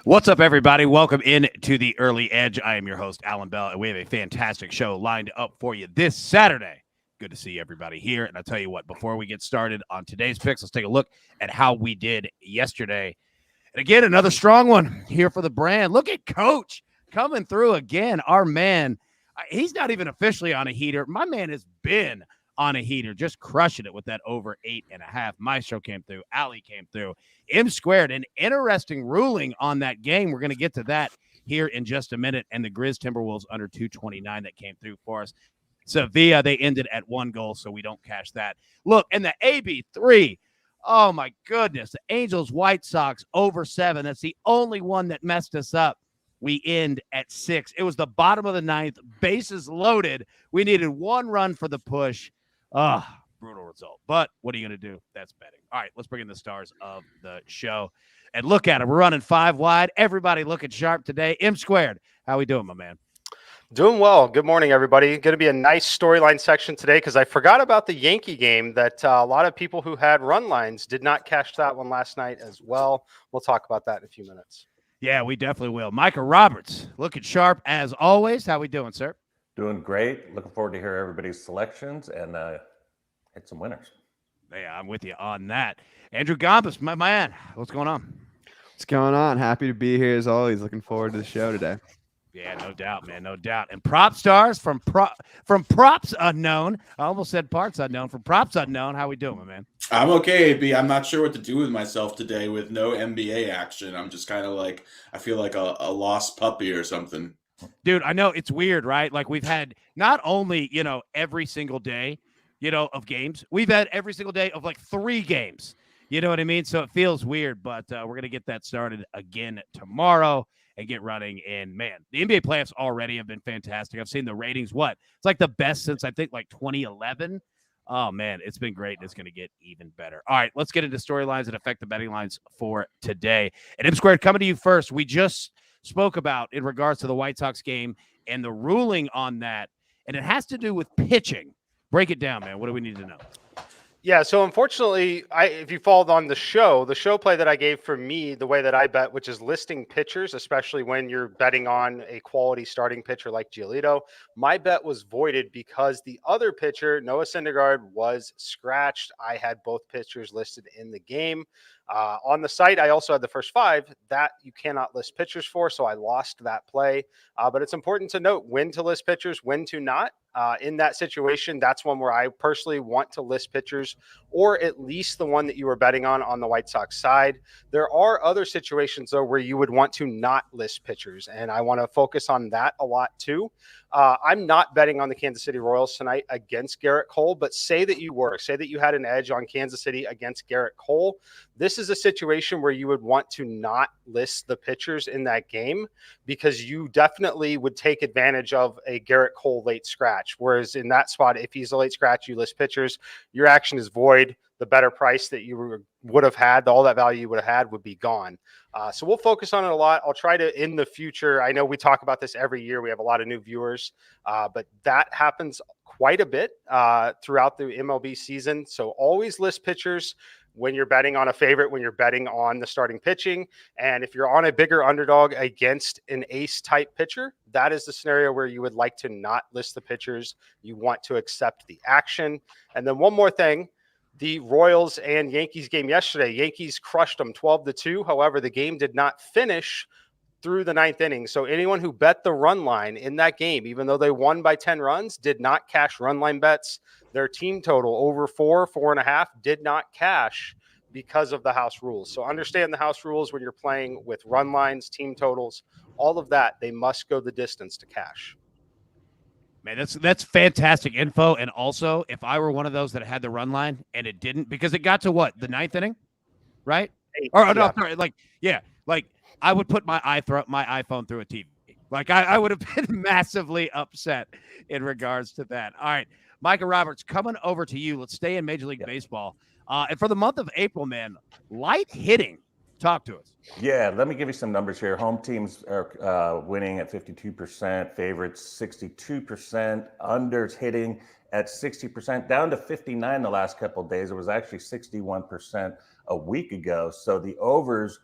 What's up, everybody? Welcome in to the Early Edge. I am your host, Alan Bell, and we have a fantastic show lined up for you this Saturday. Good to see everybody here. And I'll tell you what, before we get started on today's picks, let's take a look at how we did yesterday. And again, another strong one here for the brand. Look at Coach coming through again. Our man, he's not even officially on a heater. My man has been on a heater, just crushing it with that over 8.5. Maestro came through. Ali came through. M squared, an interesting ruling on that game. We're going to get to that here in just a minute. And the Grizz Timberwolves under 229 that came through for us. Sevilla, they ended at 1 goal, so we don't cash that. Look, and the AB3, oh my goodness, the Angels White Sox over 7. That's the only one that messed us up. We end at 6. It was the bottom of the 9th, bases loaded. We needed 1 run for the push. Brutal result. But what are you going to do? That's betting. All right, let's bring in the stars of the show. And look at it. We're running 5 wide. Everybody looking sharp today. M squared. How we doing, my man? Doing well. Good morning, everybody. Going to be a nice storyline section today because I forgot about the Yankee game that a lot of people who had run lines did not cash that one last night as well. We'll talk about that in a few minutes. Yeah, we definitely will. Micah Roberts, looking sharp as always. How we doing, sir? Doing great. Looking forward to hear everybody's selections and hit some winners. Yeah, I'm with you on that. Andrew Gombas, my man, what's going on? What's going on? Happy to be here as always. Looking forward to the show today. Yeah, no doubt, man, no doubt. And prop stars from props unknown. I almost said parts unknown. From props unknown, how we doing, my man? I'm okay, AB. I'm not sure what to do with myself today with no NBA action. I'm just kind of like, I feel like a lost puppy or something. Dude, I know it's weird, right? Like we've had not only, every single day, of games. We've had every single day of like 3 games. You know what I mean? So it feels weird, but we're going to get that started again tomorrow and get running. And, man, the NBA playoffs already have been fantastic. I've seen the ratings. It's like the best since, I think, like 2011. Oh, man, it's been great, and it's going to get even better. All right, let's get into storylines that affect the betting lines for today. And M Squared, coming to you first. We just spoke about in regards to the White Sox game and the ruling on that, and it has to do with pitching. Break it down, man. What do we need to know? Yeah, so unfortunately, if you followed on the show play that I gave for me, the way that I bet, which is listing pitchers, especially when you're betting on a quality starting pitcher like Giolito, my bet was voided because the other pitcher, Noah Syndergaard, was scratched. I had both pitchers listed in the game. On the site, I also had the first 5 that you cannot list pitchers for, so I lost that play. But it's important to note when to list pitchers, when to not. In that situation, that's one where I personally want to list pitchers, or at least the one that you were betting on the White Sox side. There are other situations, though, where you would want to not list pitchers, and I want to focus on that a lot, too. I'm not betting on the Kansas City Royals tonight against Garrett Cole, but say that you were. Say that you had an edge on Kansas City against Garrett Cole. This is a situation where you would want to not list the pitchers in that game because you definitely would take advantage of a Garrett Cole late scratch. Whereas in that spot, if he's a late scratch, you list pitchers, your action is void. The better price that you would have had, all that value you would have had would be gone. So we'll focus on it a lot. I'll try to, in the future, I know we talk about this every year. We have a lot of new viewers, but that happens quite a bit throughout the MLB season. So always list pitchers when you're betting on a favorite, when you're betting on the starting pitching. And if you're on a bigger underdog against an ace type pitcher, that is the scenario where you would like to not list the pitchers. You want to accept the action. And then one more thing. The Royals and Yankees game yesterday, Yankees crushed them 12-2. However, the game did not finish through the 9th inning. So anyone who bet the run line in that game, even though they won by 10 runs, did not cash run line bets. Their team total over 4.5 did not cash because of the house rules. So understand the house rules when you're playing with run lines, team totals, all of that. They must go the distance to cash. Man, that's fantastic info. And also, if I were one of those that had the run line and it didn't, because it got to what, the 9th inning, right? No, sorry, like I would put my iPhone through a TV. Like I would have been massively upset in regards to that. All right, Micah Roberts, coming over to you. Let's stay in Major League Baseball. And for the month of April, man, light hitting. Talk to us. Yeah, let me give you some numbers here. Home teams are winning at 52%, favorites 62%, unders hitting at 60%, down to 59 the last couple of days. It was actually 61% a week ago. So the overs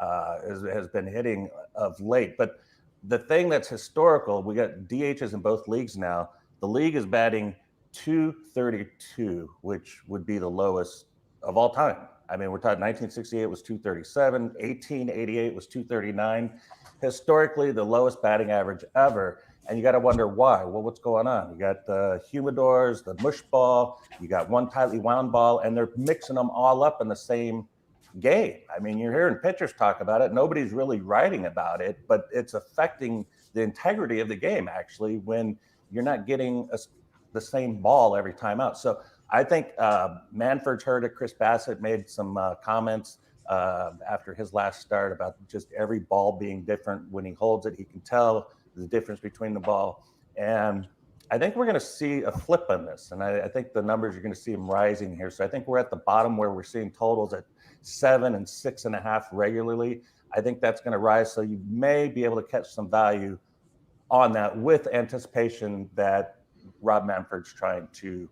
has been hitting of late. But the thing that's historical, we got DHs in both leagues now. The league is batting 232, which would be the lowest of all time. I mean, we're talking 1968 was 237, 1888 was 239. Historically, the lowest batting average ever. And you got to wonder why. Well, what's going on? You got the humidors, the mush ball, you got one tightly wound ball, and they're mixing them all up in the same game. I mean, you're hearing pitchers talk about it. Nobody's really writing about it, but it's affecting the integrity of the game, actually, when you're not getting the same ball every time out. So I think Manfred's heard it. Chris Bassett made some comments after his last start about just every ball being different. When he holds it, he can tell the difference between the ball. And I think we're going to see a flip on this. And I think the numbers, you're going to see them rising here. So I think we're at the bottom where we're seeing totals at 7 and 6.5 regularly. I think that's going to rise. So you may be able to catch some value on that with anticipation that Rob Manfred's trying to,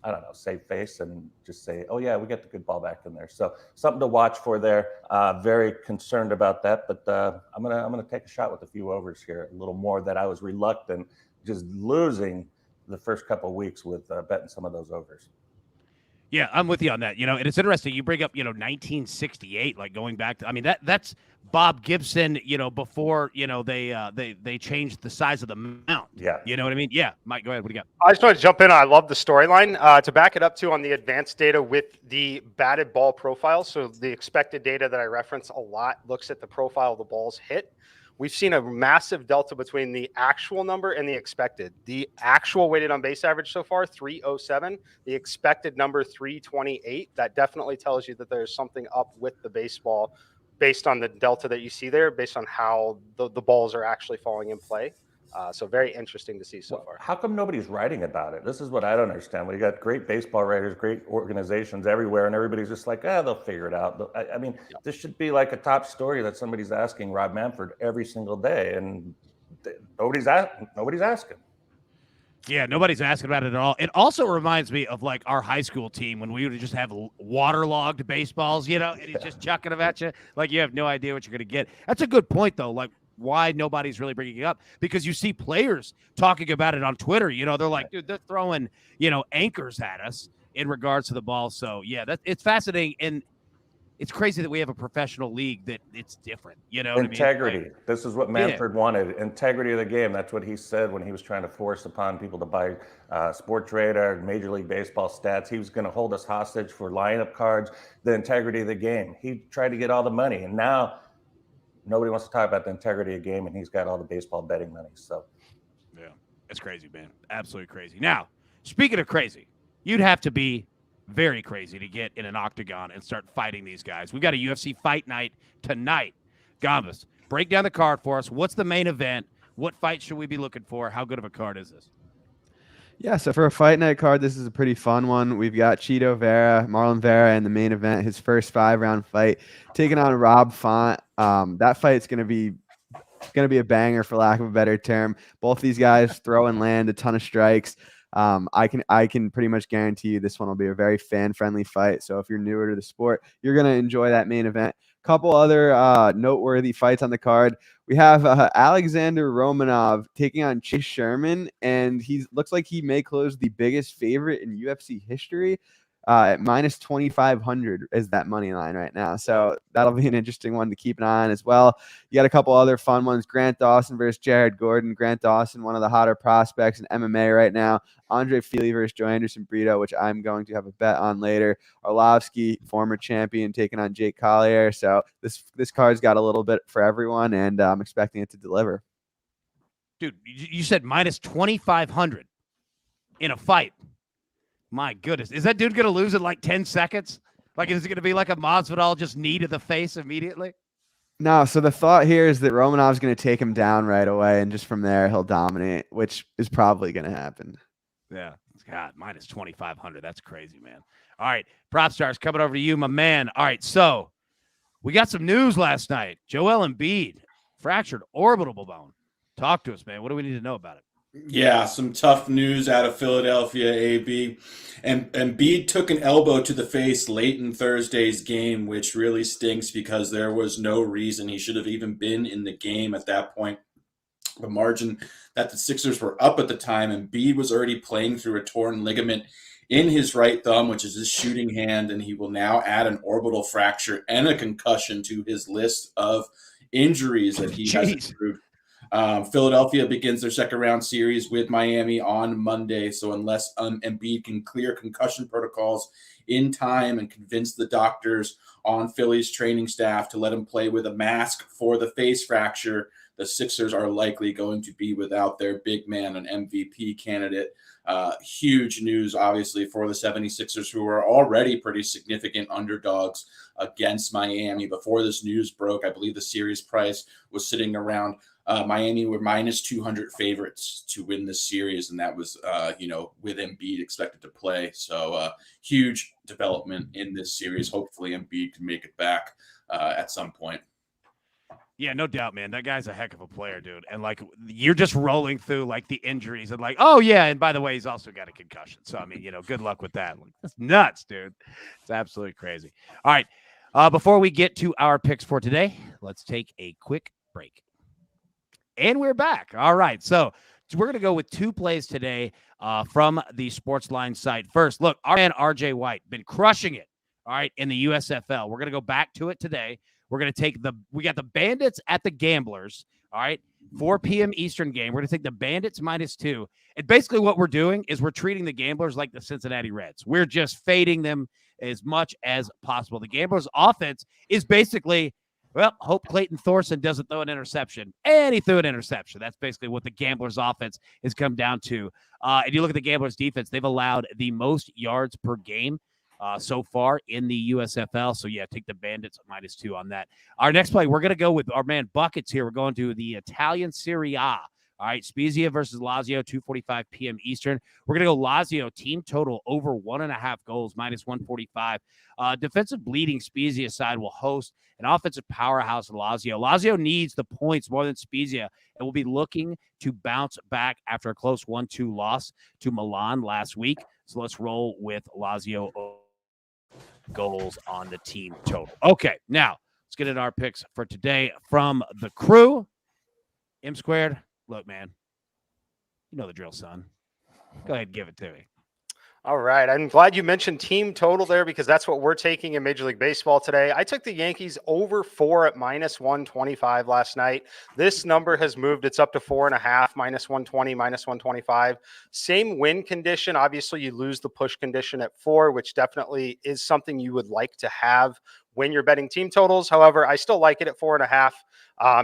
I don't know, save face and just say, oh yeah, we got the good ball back in there. So something to watch for there. Very concerned about that, but I'm gonna take a shot with a few overs here, a little more that I was reluctant, just losing the first couple of weeks with betting some of those overs. Yeah, I'm with you on that. And it's interesting. You bring up, 1968, like going back to, I mean, that's Bob Gibson, before, they changed the size of the mound. Yeah. You know what I mean? Yeah. Mike, go ahead. What do you got? I just want to jump in. I love the storyline. To back it up too on the advanced data with the batted ball profile. So the expected data that I reference a lot looks at the profile of the balls hit. We've seen a massive delta between the actual number and the expected. The actual weighted on base average so far, 307. The expected number, 328. That definitely tells you that there's something up with the baseball based on the delta that you see there, based on how the balls are actually falling in play. So very interesting to see so far. How come nobody's writing about it? This is what I don't understand. We got great baseball writers, great organizations everywhere, and everybody's just like, they'll figure it out. I mean, This should be like a top story that somebody's asking Rob Manfred every single day, and nobody's asking. Yeah, nobody's asking about it at all. It also reminds me of like our high school team when we would just have waterlogged baseballs, and he's just chucking them at you. Like you have no idea what you're going to get. That's a good point, though. Like, why nobody's really bringing it up, because you see players talking about it on Twitter. They're like, dude, they're throwing, anchors at us in regards to the ball. So yeah, it's fascinating. And it's crazy that we have a professional league that it's different. You know what integrity. I mean? Like, this is what Manfred wanted. Integrity of the game. That's what he said when he was trying to force upon people to buy Sports Radar, Major League Baseball stats. He was going to hold us hostage for lineup cards, the integrity of the game. He tried to get all the money. And now nobody wants to talk about the integrity of the game, and he's got all the baseball betting money. So, yeah, it's crazy, man. Absolutely crazy. Now, speaking of crazy, you'd have to be very crazy to get in an octagon and start fighting these guys. We've got a UFC fight night tonight. Gambas, break down the card for us. What's the main event? What fight should we be looking for? How good of a card is this? Yeah, so for a fight night card, this is a pretty fun one. We've got Cheeto Vera, Marlon Vera in the main event, his first 5-round fight, taking on Rob Font. That fight's going to be a banger, for lack of a better term. Both these guys throw and land a ton of strikes. I can pretty much guarantee you this one will be a very fan-friendly fight. So if you're newer to the sport, you're going to enjoy that main event. Couple other noteworthy fights on the card. We have Alexander Romanov taking on Chase Sherman, and he looks like he may close the biggest favorite in UFC history at minus 2,500 is that money line right now. So that'll be an interesting one to keep an eye on as well. You got a couple other fun ones. Grant Dawson versus Jared Gordon. Grant Dawson, one of the hotter prospects in MMA right now. Andre Feely versus Joe Anderson Brito, which I'm going to have a bet on later. Arlovsky, former champion, taking on Jake Collier. So this card's got a little bit for everyone, and I'm expecting it to deliver. Dude, you said minus 2,500 in a fight. My goodness. Is that dude going to lose in like 10 seconds? Like, is it going to be like a Masvidal just knee to the face immediately? No, so the thought here is that Romanov's going to take him down right away, and just from there, he'll dominate, which is probably going to happen. Yeah. God, minus 2,500. That's crazy, man. All right. Prop Stars, coming over to you, my man. All right, so we got some news last night. Joel Embiid, fractured orbital bone. Talk to us, man. What do we need to know about it? Yeah, some tough news out of Philadelphia, AB. And Embiid took an elbow to the face late in Thursday's game, which really stinks because there was no reason he should have even been in the game at that point. The margin that the Sixers were up at the time, and Embiid was already playing through a torn ligament in his right thumb, which is his shooting hand, and he will now add an orbital fracture and a concussion to his list of injuries that he has Jeez. accrued. Philadelphia begins their second round series with Miami on Monday. So unless Embiid can clear concussion protocols in time and convince the doctors on Philly's training staff to let him play with a mask for the face fracture, the Sixers are likely going to be without their big man, an MVP candidate. Huge news, obviously, for the 76ers, who are already pretty significant underdogs against Miami. Before this news broke, I believe the series price was sitting around Miami were minus 200 favorites to win this series, and that was, with Embiid expected to play. So huge development in this series. Hopefully Embiid can make it back at some point. Yeah, no doubt, man. That guy's a heck of a player, dude. And like, you're just rolling through like the injuries and like, oh yeah, and by the way, he's also got a concussion. So I mean, good luck with that. Like, that's nuts, dude. It's absolutely crazy. All right, before we get to our picks for today, let's take a quick break. And we're back. All right, so we're going to go with two plays today from the SportsLine site. First, look, our man RJ White been crushing it. All right, in the USFL. We're going to go back to it today. We're going to take we got the Bandits at the Gamblers. All right, 4 p.m. Eastern game. We're going to take the Bandits -2. And basically what we're doing is we're treating the Gamblers like the Cincinnati Reds. We're just fading them as much as possible. The Gamblers offense is basically, well, hope Clayton Thorson doesn't throw an interception. And he threw an interception. That's basically what the Gamblers offense has come down to. And you look at the Gamblers defense, they've allowed the most yards per game so far in the USFL. So, yeah, take the Bandits -2 on that. Our next play, we're going to go with our man Buckets here. We're going to the Italian Serie A. All right, Spezia versus Lazio, 2:45 p.m. Eastern. We're going to go Lazio, team total over 1.5 goals, -145. Defensive bleeding Spezia side will host an offensive powerhouse in Lazio. Lazio needs the points more than Spezia and will be looking to bounce back after a close 1-2 loss to Milan last week. So let's roll with Lazio goals on the team total. Okay, now let's get into our picks for today from the crew. M squared. Look, man, you know the drill, son. Go ahead and give it to me. All right. I'm glad you mentioned team total there because that's what we're taking in Major League Baseball today. I took the Yankees over 4 at -125 last night. This number has moved. It's up to 4.5, -120, -125. Same win condition. Obviously, you lose the push condition at 4, which definitely is something you would like to have when you're betting team totals. However, I still like it at 4.5.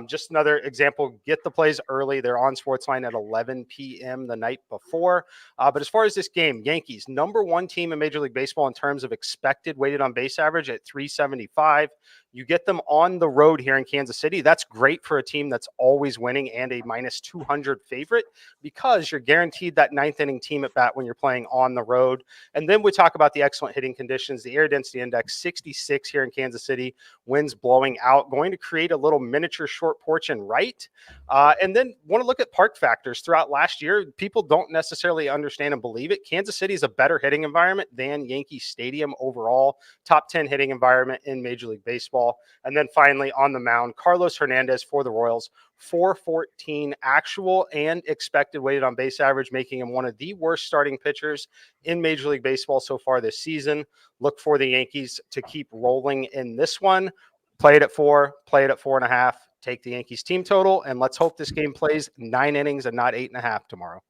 Just another example, get the plays early. They're on SportsLine at 11 p.m. the night before. But as far as this game, Yankees, #1 team in Major League Baseball in terms of expected weighted on base average at 375. You get them on the road here in Kansas City. That's great for a team that's always winning and a -200 favorite because you're guaranteed that ninth inning team at bat when you're playing on the road. And then we talk about the excellent hitting conditions. The air density index, 66 here in Kansas City. Winds blowing out, going to create a little miniature short porch and right. And then want to look at park factors throughout last year. People don't necessarily understand and believe it. Kansas City is a better hitting environment than Yankee Stadium overall. Top 10 hitting environment in Major League Baseball. And then finally on the mound, Carlos Hernandez for the Royals, 414 actual and expected weighted on base average, making him one of the worst starting pitchers in Major League Baseball so far this season. Look for the Yankees to keep rolling in this one. Play it at 4, play it at 4.5, take the Yankees team total, and let's hope this game plays 9 innings and not 8.5 tomorrow.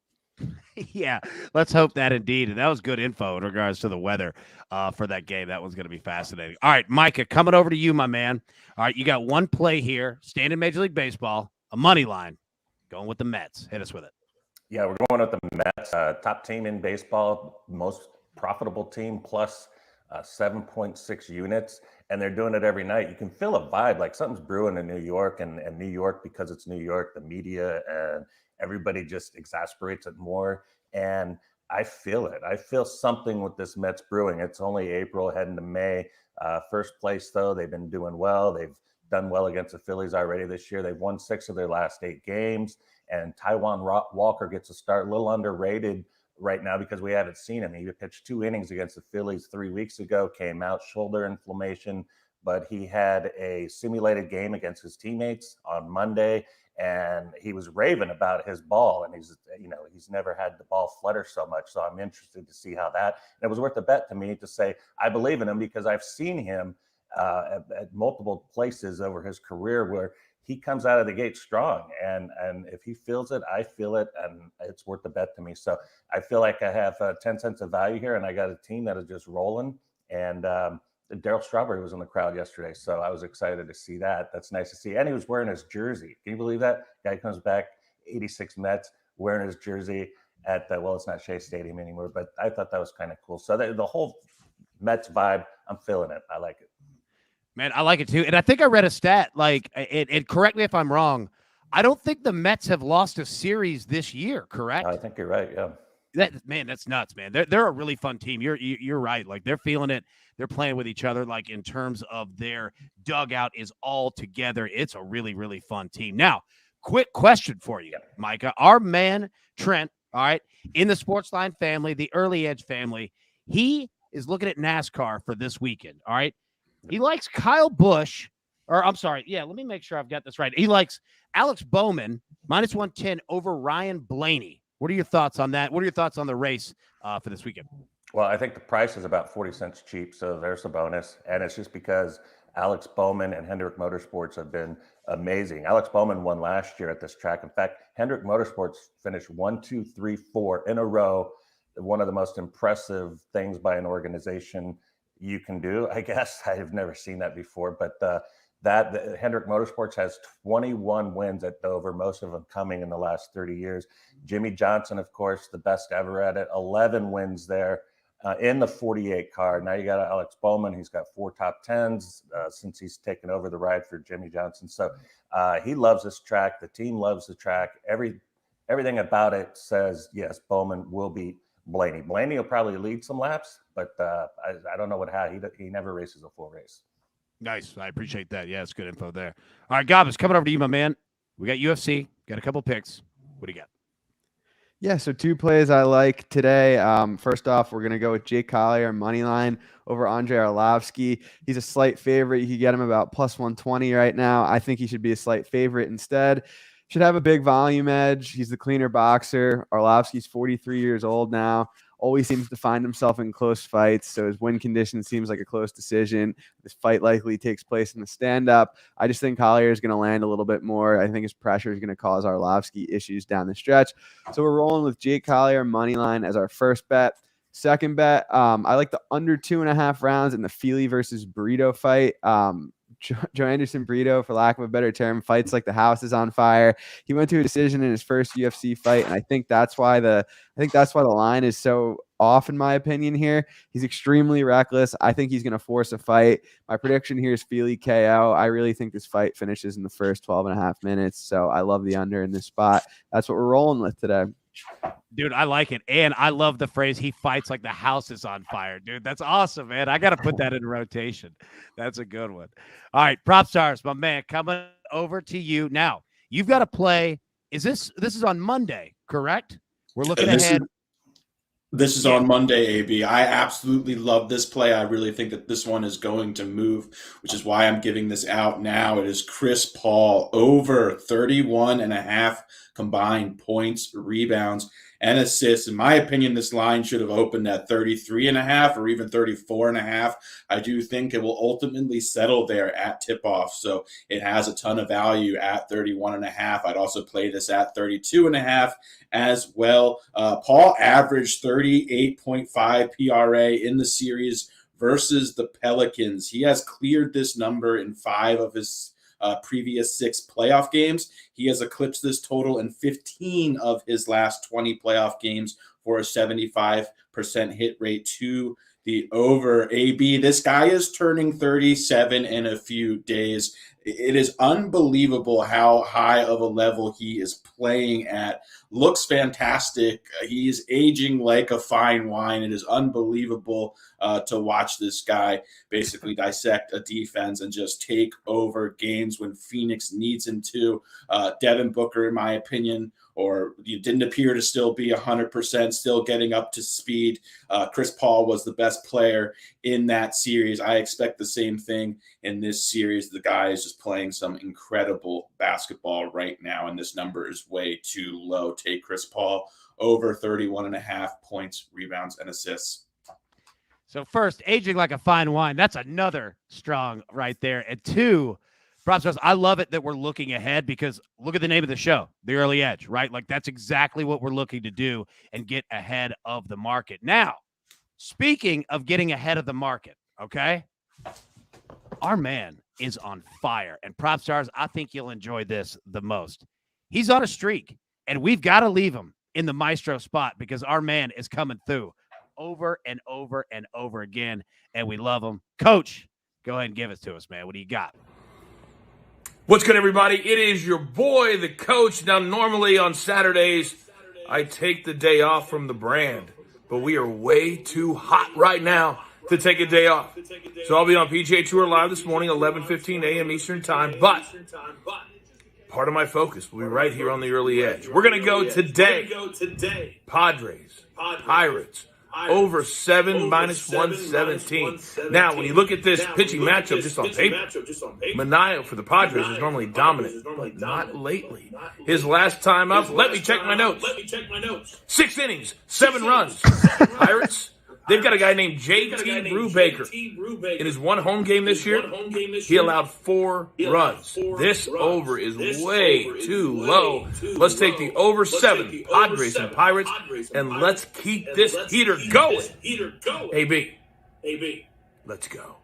Yeah, let's hope that indeed. And that was good info in regards to the weather for that game. That one's going to be fascinating. All right, Micah, coming over to you, my man. All right, you got one play here, staying in Major League Baseball, a money line, going with the Mets. Hit us with it. Yeah, we're going with the Mets, top team in baseball, most profitable team, plus 7.6 units, and they're doing it every night. You can feel a vibe, like something's brewing in New York, and New York, because it's New York, the media and everybody just exasperates it more. And I feel it. I feel something with this Mets brewing. It's only April, heading to May. First place, though, they've been doing well. They've done well against the Phillies already this year. They've won 6 of their last 8 games. and Walker gets a start, a little underrated right now because we haven't seen him. He pitched 2 innings against the Phillies 3 weeks ago, came out shoulder inflammation, but he had a simulated game against his teammates on Monday, and he was raving about his ball, and he's never had the ball flutter so much. So I'm interested to see how that. And it was worth a bet to me to say I believe in him because I've seen him at multiple places over his career where he comes out of the gate strong, and if he feels it, I feel it, and it's worth the bet to me. So I feel like I have 10 cents of value here, and I got a team that is just rolling. And Darryl Strawberry was in the crowd yesterday, so I was excited to see that. That's nice to see. And he was wearing his jersey. Can you believe that? Guy comes back, 86 Mets, wearing his jersey at it's not Shea Stadium anymore, but I thought that was kind of cool. So the whole Mets vibe, I'm feeling it. I like it. Man, I like it too. And I think I read a stat, like, it correct me if I'm wrong, I don't think the Mets have lost a series this year, correct? I think you're right, yeah. That's nuts, man. They're a really fun team. You're right. Like, they're feeling it. They're playing with each other. Like, in terms of their dugout is all together. It's a really, really fun team. Now, quick question for you, Micah. Our man Trent, all right, in the SportsLine family, the Early Edge family, he is looking at NASCAR for this weekend. All right, he likes Kyle Busch, or I'm sorry, let me make sure I've got this right. He likes Alex Bowman -110 over Ryan Blaney. What are your thoughts on that? What are your thoughts on the race for this weekend? Well, I think the price is about 40 cents cheap, so there's a bonus. And it's just because Alex Bowman and Hendrick Motorsports have been amazing. Alex Bowman won last year at this track. In fact, Hendrick Motorsports finished 1, 2, 3, 4 in a row. One of the most impressive things by an organization you can do, I guess. I have never seen that before, but the Hendrick Motorsports has 21 wins at Dover, most of them coming in the last 30 years. Jimmy Johnson, of course, the best ever at it, 11 wins there in the 48 car. Now you got Alex Bowman. He's got 4 top 10s since he's taken over the ride for Jimmy Johnson. So he loves this track. The team loves the track. Everything about it says, yes, Bowman will beat Blaney. Blaney will probably lead some laps, but I don't know what he never races a full race. Nice. I appreciate that. Yeah, it's good info there. All right, Gobbs, coming over to you, my man. We got UFC, got a couple picks. What do you got? Yeah, so 2 plays I like today. First off, we're going to go with Jake Collier money line over Andrei Arlovsky. He's a slight favorite. You can get him about +120 right now. I think he should be a slight favorite instead. Should have a big volume edge. He's the cleaner boxer. Arlovsky's 43 years old now. Always seems to find himself in close fights, so his win condition seems like a close decision. This fight likely takes place in the stand-up. I just think Collier is going to land a little bit more. I think his pressure is going to cause Arlovsky issues down the stretch. So we're rolling with Jake Collier money line as our first bet. Second bet, I like the under 2.5 rounds in the Feely versus Burrito fight. Joe Anderson Brito, for lack of a better term, fights like the house is on fire. He went to a decision in his first UFC fight, and I think that's why the line is so off, in my opinion. Here, he's extremely reckless. I think he's going to force a fight. My prediction here is Feely KO. I really think this fight finishes in the first 12.5 minutes. So I love the under in this spot. That's what we're rolling with today. Dude, I like it. And I love the phrase, he fights like the house is on fire. Dude, that's awesome, man. I got to put that in rotation. That's a good one. All right, Prop Stars, my man, coming over to you. Now, you've got to play. This is on Monday, correct? We're looking ahead. This is on Monday, AB. I absolutely love this play. I really think that this one is going to move, which is why I'm giving this out now. It is Chris Paul over 31.5 combined points, rebounds, and assists. In my opinion, this line should have opened at 33.5 or even 34.5. I do think it will ultimately settle there at tip-off, so it has a ton of value at 31.5. I'd also play this at 32.5 as well. Paul averaged 38.5 PRA in the series versus the Pelicans. He has cleared this number in 5 of his previous 6 playoff games. He has eclipsed this total in 15 of his last 20 playoff games for a 75% hit rate to the over. AB, this guy is turning 37 in a few days. It is unbelievable how high of a level he is playing at. Looks fantastic. He's aging like a fine wine. It is unbelievable to watch this guy basically dissect a defense and just take over games when Phoenix needs him to. Devin Booker, in my opinion, or you didn't appear to still be 100%, still getting up to speed. Chris Paul was the best player in that series. I expect the same thing in this series. The guy is just playing some incredible basketball right now, and this number is way too low. Take Chris Paul over 31.5 points, rebounds, and assists. So first, aging like a fine wine. That's another strong right there. And two, props to us. I love it that we're looking ahead because look at the name of the show, The Early Edge, right? Like that's exactly what we're looking to do and get ahead of the market. Now, speaking of getting ahead of the market, okay, our man is on fire. And prop stars, I think you'll enjoy this the most. He's on a streak, and we've got to leave him in the maestro spot because our man is coming through over and over and over again, and we love him. Coach, go ahead and give it to us, man. What do you got? What's good, everybody? It is your boy, the coach. Now, normally on Saturdays, I take the day off from the brand, but we are way too hot right now to take a day off. So I'll be on PGA Tour Live this morning, 11:15 a.m. Eastern Time, but part of my focus will be right here on the Early Edge. We're going to go today. Padres, Pirates, over 7 minus 117. Now, when you look at this pitching matchup just on paper, Manaea for the Padres is normally dominant, but not lately. His last time up, let me check my notes. 6 innings, 7 runs. Pirates, they've got a guy named J.T. Brubaker. In his one home game this year, he allowed 4 runs. This over is way too low. Let's take the over 7, Padres and Pirates, and let's keep this heater going. AB, let's go.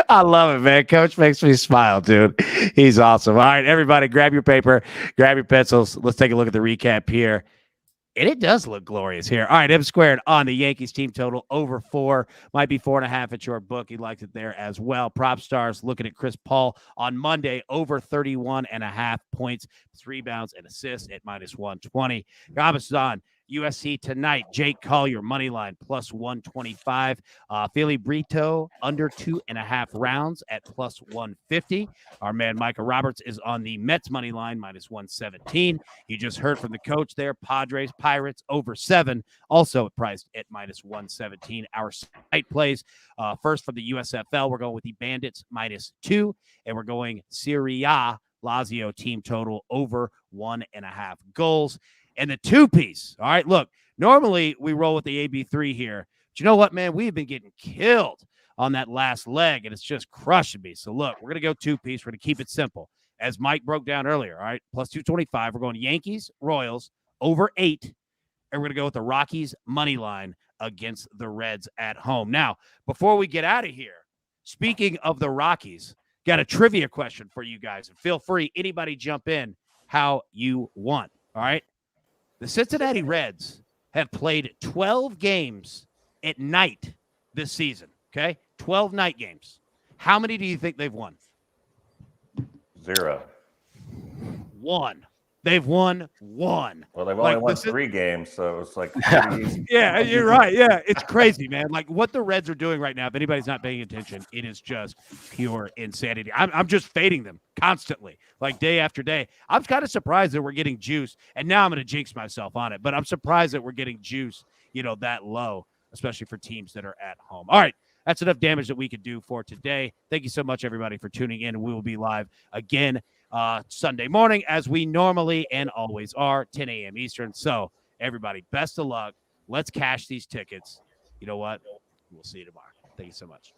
I love it, man. Coach makes me smile, dude. He's awesome. All right, everybody, grab your paper, grab your pencils. Let's take a look at the recap here. And it does look glorious here. All right, M squared on the Yankees team total over 4. Might be 4.5 at your book. He liked it there as well. Prop stars looking at Chris Paul on Monday over 31.5 points, 3 rebounds and assists at minus 120. Robinson, USC tonight. Jake Collier, money line plus 125. Philly Brito under 2.5 rounds at plus 150. Our man Micah Roberts is on the Mets money line minus 117. You just heard from the coach there. Padres, Pirates over 7, also priced at minus 117. Our site plays first from the USFL. We're going with the Bandits minus 2, and we're going Serie A Lazio team total over 1.5 goals. And the 2-piece. All right, look, normally we roll with the AB3 here. But you know what, man? We've been getting killed on that last leg, and it's just crushing me. So, look, we're going to go 2-piece. We're going to keep it simple. As Mike broke down earlier, all right, plus 225. We're going Yankees, Royals, over 8. And we're going to go with the Rockies money line against the Reds at home. Now, before we get out of here, speaking of the Rockies, got a trivia question for you guys. And feel free, anybody jump in how you want, all right? The Cincinnati Reds have played 12 games at night this season, okay? 12 night games. How many do you think they've won? 0. 1. They've won 1. Well, they've only won 3 games, so it's like pretty easy. Yeah, you're right. Yeah, it's crazy, man. Like what the Reds are doing right now, if anybody's not paying attention, it is just pure insanity. I'm just fading them constantly, like day after day. I'm kind of surprised that we're getting juice, and now I'm going to jinx myself on it, but I'm surprised that we're getting juice, that low, especially for teams that are at home. All right, that's enough damage that we could do for today. Thank you so much, everybody, for tuning in. We will be live again Sunday morning, as we normally and always are, 10 a.m. Eastern. So, everybody, best of luck. Let's cash these tickets. You know what? We'll see you tomorrow. Thank you so much.